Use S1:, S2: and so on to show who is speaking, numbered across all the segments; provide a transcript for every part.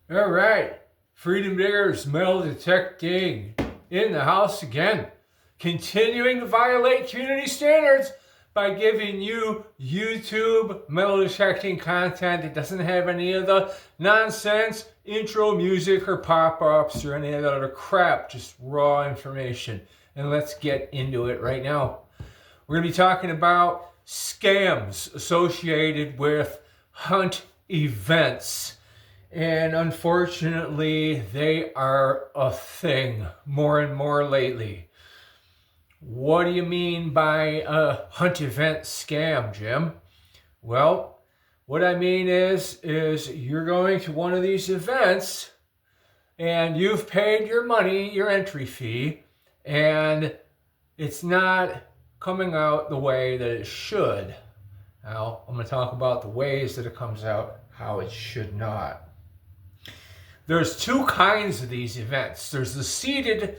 S1: All right, Freedom Diggers metal detecting in the house again. Continuing to violate community standards by giving you YouTube metal detecting content that doesn't have any of the nonsense intro music or pop-ups or any of that other crap, just raw information. And let's get into it right now. We're going to be talking about scams associated with hunt events. And unfortunately, they are a thing more and more lately. What do you mean by a hunt event scam, Jim? Well, what I mean is you're going to one of these events and you've paid your money, your entry fee, and it's not coming out the way that it should. Now, I'm going to talk about the ways that it comes out, how it should not. There's two kinds of these events. There's the seeded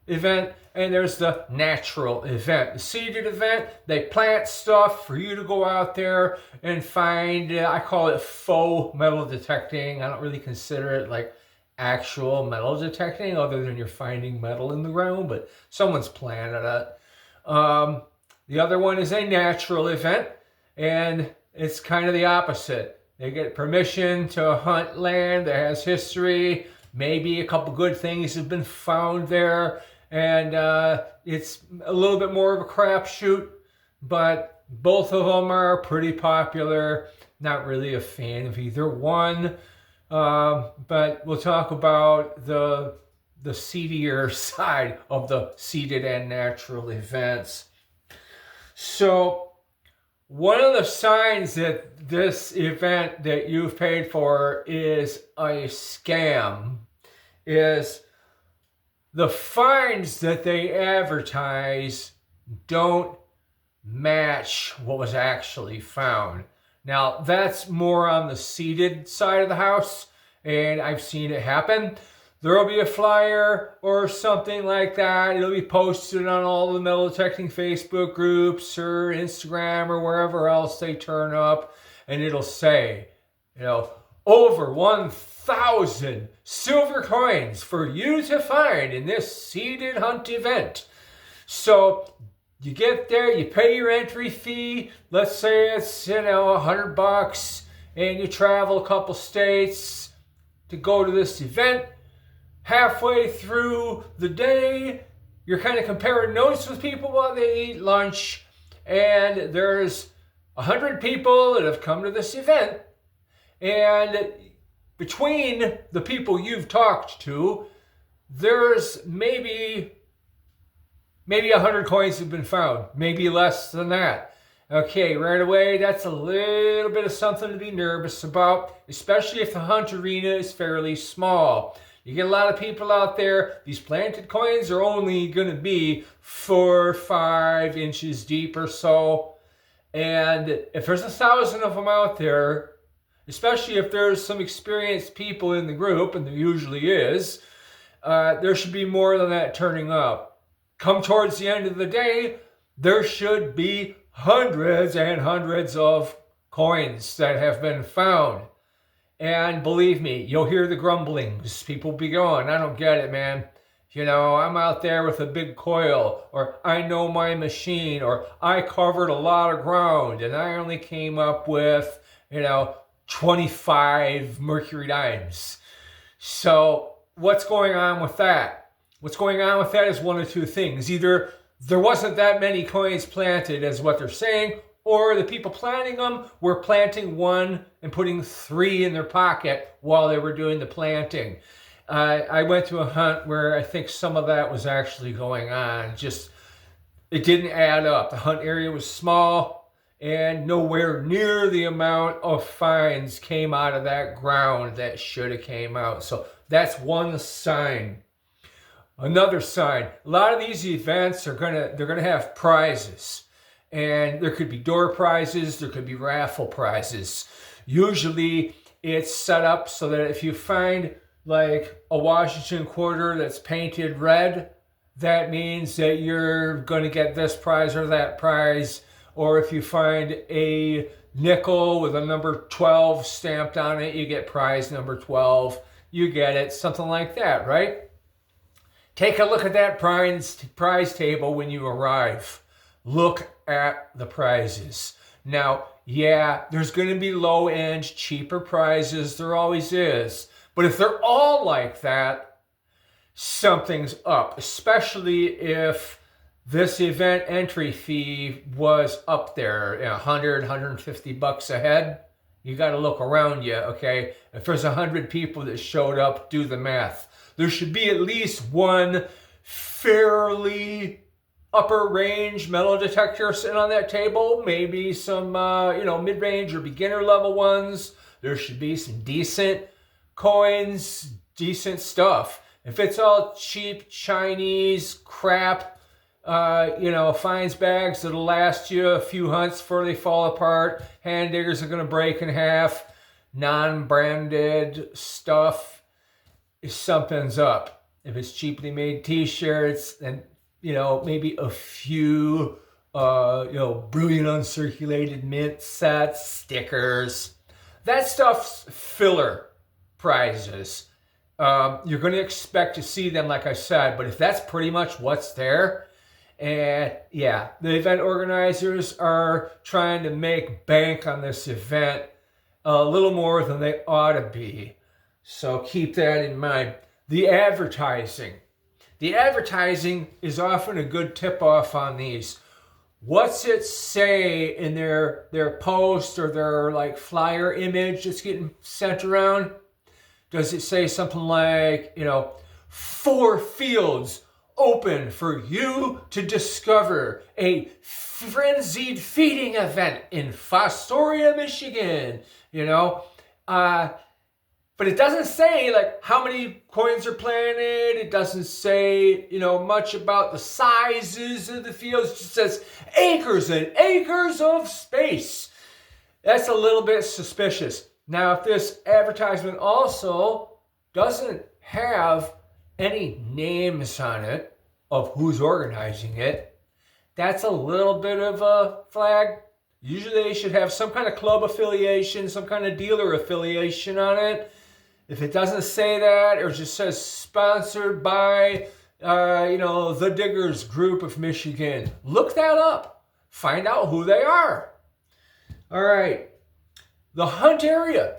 S1: event and there's the natural event. The seeded event, they plant stuff for you to go out there and find, I call it faux metal detecting. I don't really consider it like actual metal detecting other than you're finding metal in the ground, but someone's planted it. The other one is a natural event, and it's kind of the opposite. They get permission to hunt land that has history. Maybe a couple good things have been found there. And it's a little bit more of a crapshoot. But both of them are pretty popular. Not really a fan of either one. But we'll talk about the seedier side of the seeded and natural events. So one of the signs that this event that you've paid for is a scam is the finds that they advertise don't match what was actually found. Now, that's more on the seeded side of the house, and I've seen it happen. There will be a flyer or something like that. It'll be posted on all the metal detecting Facebook groups or Instagram or wherever else they turn up. And it'll say, over 1,000 silver coins for you to find in this seeded hunt event. So you get there, you pay your entry fee. Let's say it's, $100 and you travel a couple states to go to this event. Halfway through the day, you're kind of comparing notes with people while they eat lunch, and there's 100 people that have come to this event, and between the people you've talked to, there's maybe 100 coins have been found, maybe less than that. Okay, right away, that's a little bit of something to be nervous about, especially if the hunt arena is fairly small. You get a lot of people out there. These planted coins are only going to be 4 or 5 inches deep or so. And if there's 1,000 of them out there, especially if there's some experienced people in the group, and there usually is, there should be more than that turning up. Come towards the end of the day, there should be hundreds and hundreds of coins that have been found. And believe me, you'll hear the grumblings. People be going, I don't get it, man. I'm out there with a big coil, or I know my machine, or I covered a lot of ground and I only came up with, 25 mercury dimes. So what's going on with that? What's going on with that is one of two things. Either there wasn't that many coins planted as what they're saying, or the people planting them were planting 1 and putting 3 in their pocket while they were doing the planting. I went to a hunt where I think some of that was actually going on. Just, it didn't add up. The hunt area was small and nowhere near the amount of finds came out of that ground that should have came out. So that's one sign. Another sign, a lot of these events they're gonna have prizes. And there could be door prizes, there could be raffle prizes. Usually it's set up so that if you find like a Washington quarter that's painted red, that means that you're going to get this prize or that prize. Or if you find a nickel with a number 12 stamped on it, you get prize number 12. You get it, something like that, right? Take a look at that prize table when you arrive. Look at the prizes. Now, yeah, there's going to be low-end, cheaper prizes. There always is. But if they're all like that, something's up, especially if this event entry fee was up there, $100, $150 a head. You got to look around you, okay? If there's 100 people that showed up, do the math. There should be at least one fairly upper range metal detector sitting on that table. Maybe some, mid-range or beginner level ones. There should be some decent coins, decent stuff. If it's all cheap Chinese crap, finds bags that'll last you a few hunts before they fall apart, hand diggers are going to break in half, non-branded stuff, something's up. If it's cheaply made t-shirts, then, maybe a few, brilliant uncirculated mint sets, stickers. That stuff's filler prizes. You're going to expect to see them, like I said, but if that's pretty much what's there, and yeah, the event organizers are trying to make bank on this event a little more than they ought to be. So keep that in mind. The advertising. The advertising is often a good tip-off on these. What's it say in their post or their flyer image that's getting sent around? Does it say something like, 4 fields open for you to discover a frenzied feeding event in Fostoria, Michigan, but it doesn't say how many coins are planted. It doesn't say, much about the sizes of the fields. It just says acres and acres of space. That's a little bit suspicious. Now, if this advertisement also doesn't have any names on it of who's organizing it, that's a little bit of a flag. Usually they should have some kind of club affiliation, some kind of dealer affiliation on it. If it doesn't say that, or just says sponsored by, the Diggers Group of Michigan, look that up. Find out who they are. All right. The hunt area.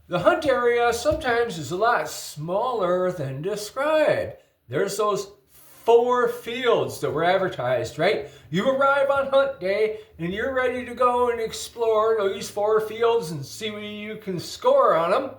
S1: The hunt area sometimes is a lot smaller than described. There's those 4 fields that were advertised, right? You arrive on hunt day and you're ready to go and explore these 4 fields and see what you can score on them.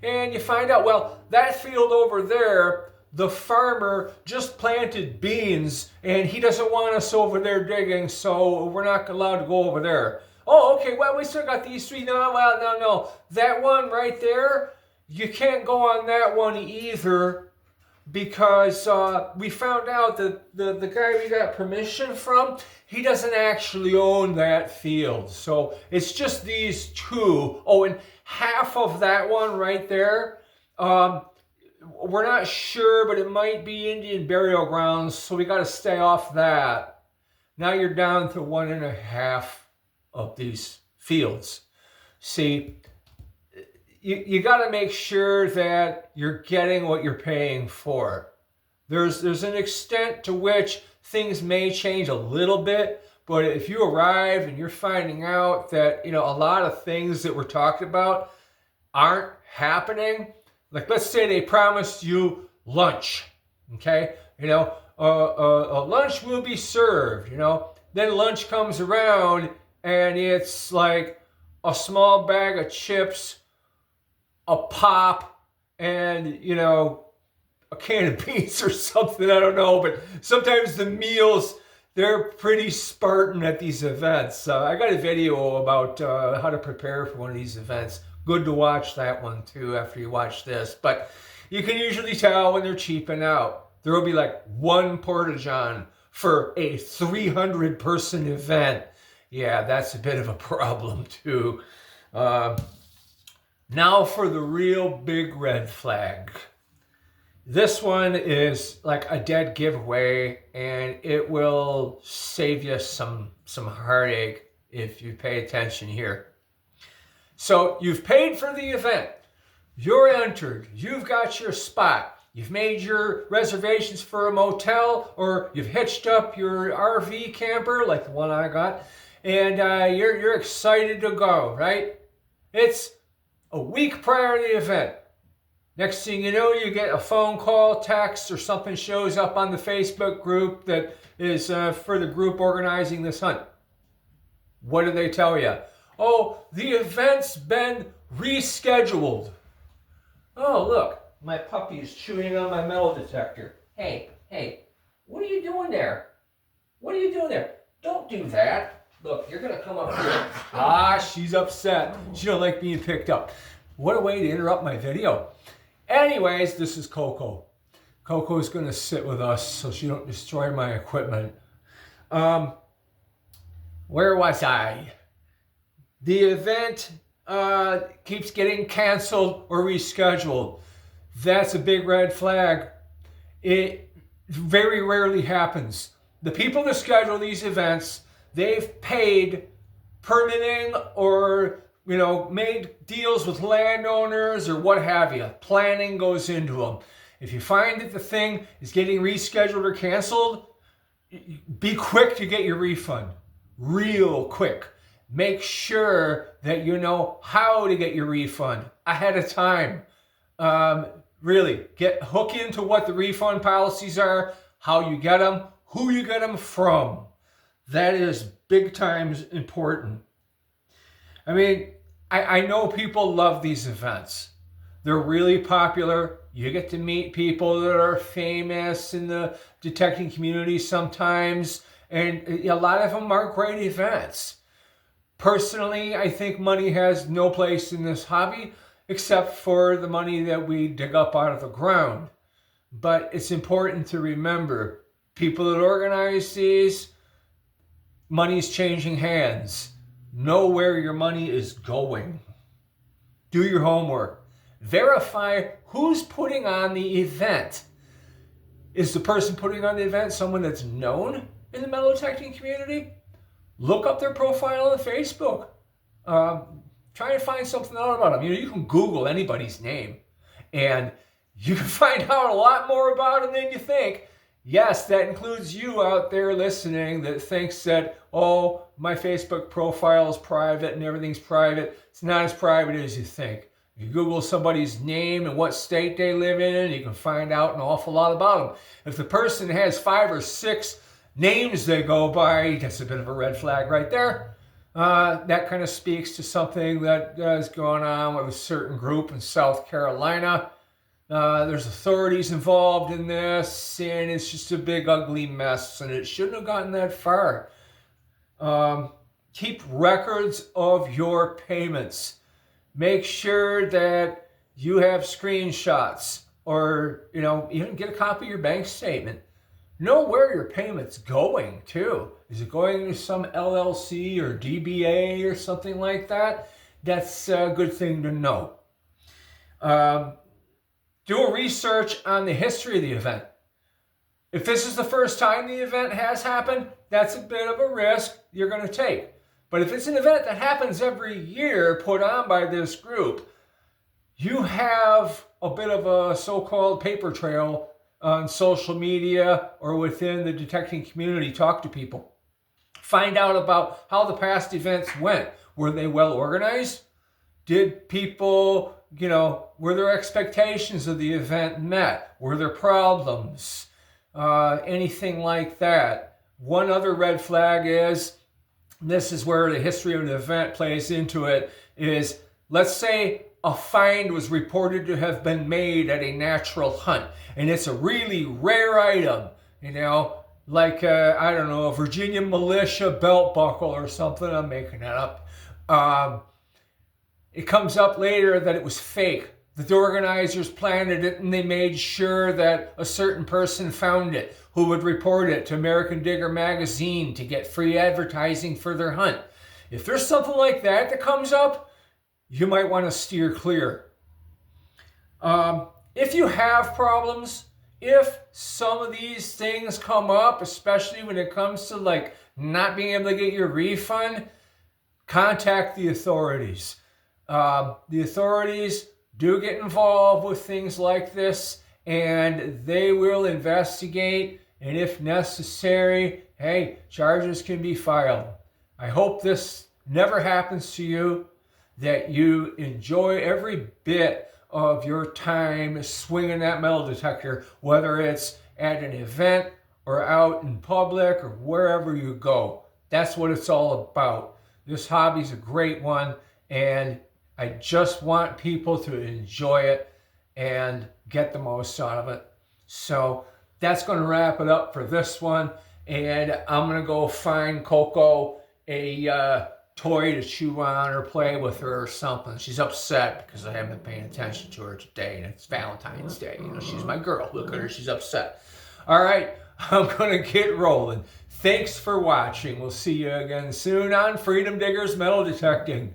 S1: And you find out, well, that field over there, the farmer just planted beans and he doesn't want us over there digging, so we're not allowed to go over there. Oh, okay, well, we still got these 3. No. That one right there, you can't go on that one either because we found out that the guy we got permission from, he doesn't actually own that field. So it's just these 2. Oh, and half of that one right there, we're not sure, but it might be Indian burial grounds, so we got to stay off that. Now you're down to 1.5 of these fields. See, you got to make sure that you're getting what you're paying for. There's an extent to which things may change a little bit, but if you arrive and you're finding out that a lot of things that we're talking about aren't happening, let's say they promised you lunch, okay? Lunch will be served, then lunch comes around and it's like a small bag of chips, a pop, and, a can of beans or something, I don't know. But sometimes the meals, they're pretty Spartan at these events. I got a video about how to prepare for one of these events. Good to watch that one, too, after you watch this. But you can usually tell when they're cheaping out. There will be 1 porta-john for a 300-person event. Yeah, that's a bit of a problem, too. Now for the real big red flag. This one is like a dead giveaway, and it will save you some heartache if you pay attention here. So you've paid for the event. You're entered. You've got your spot. You've made your reservations for a motel, or you've hitched up your RV camper like the one I got, and you're excited to go, right? It's a week prior to the event. Next thing you know, you get a phone call, text, or something shows up on the Facebook group that is for the group organizing this hunt. What do they tell you? Oh, the event's been rescheduled. Oh, look, my puppy is chewing on my metal detector. Hey, what are you doing there? What are you doing there? Don't do that. Look, you're going to come up here. Ah, she's upset. She don't like being picked up. What a way to interrupt my video. Anyways, this is Coco. Coco is going to sit with us so she don't destroy my equipment. Where was I? The event keeps getting canceled or rescheduled. That's a big red flag. It very rarely happens. The people that schedule these events, they've paid permitting or made deals with landowners or what have you. Planning goes into them. If you find that the thing is getting rescheduled or canceled, be quick to get your refund. Real quick. Make sure that you know how to get your refund ahead of time. Really, hook into what the refund policies are, how you get them, who you get them from. That is big time important. I mean, I know people love these events. They're really popular. You get to meet people that are famous in the detecting community sometimes, and a lot of them are great events. Personally, I think money has no place in this hobby except for the money that we dig up out of the ground. But it's important to remember, people that organize these, money's changing hands. Know where your money is going. Do your homework. Verify who's putting on the event. Is the person putting on the event someone that's known in the metal detecting community? Look up their profile on Facebook. Try and find something out about them. You can Google anybody's name and you can find out a lot more about them than you think. Yes, that includes you out there listening that thinks that, oh, my Facebook profile is private and everything's private. It's not as private as you think. If you Google somebody's name and what state they live in, you can find out an awful lot about them. If the person has 5 or 6 names they go by, that's a bit of a red flag right there. That kind of speaks to something that is going on with a certain group in South Carolina. There's authorities involved in this, and it's just a big ugly mess, and it shouldn't have gotten that far. Keep records of your payments. Make sure that you have screenshots, or even get a copy of your bank statement. Know where your payment's going too. Is it going to some LLC or DBA or something like that? That's a good thing to know. Do a research on the history of the event. If this is the first time the event has happened, that's a bit of a risk you're going to take. But if it's an event that happens every year put on by this group, you have a bit of a so-called paper trail on social media or within the detecting community. Talk to people. Find out about how the past events went. Were they well organized? Did people, were their expectations of the event met? Were there problems? Anything like that. One other red flag is, this is where the history of the event plays into it, is let's say a find was reported to have been made at a natural hunt, and it's a really rare item, like, I don't know, a Virginia militia belt buckle or something. I'm making that up. It comes up later that it was fake, that the organizers planted it and they made sure that a certain person found it who would report it to American Digger magazine to get free advertising for their hunt. If there's something like that comes up, you might want to steer clear. If you have problems, if some of these things come up, especially when it comes to not being able to get your refund, contact the authorities. The authorities, do get involved with things like this, and they will investigate, and if necessary, hey, charges can be filed. I hope this never happens to you, that you enjoy every bit of your time swinging that metal detector, whether it's at an event or out in public or wherever you go. That's what it's all about. This hobby's a great one, and I just want people to enjoy it and get the most out of it. So that's going to wrap it up for this one, and I'm going to go find Coco a toy to chew on or play with her or something. She's upset because I haven't been paying attention to her today, and it's Valentine's Day. You know, she's my girl. Look at her, she's upset. All right, I'm going to get rolling. Thanks for watching. We'll see you again soon on Freedom Diggers Metal Detecting.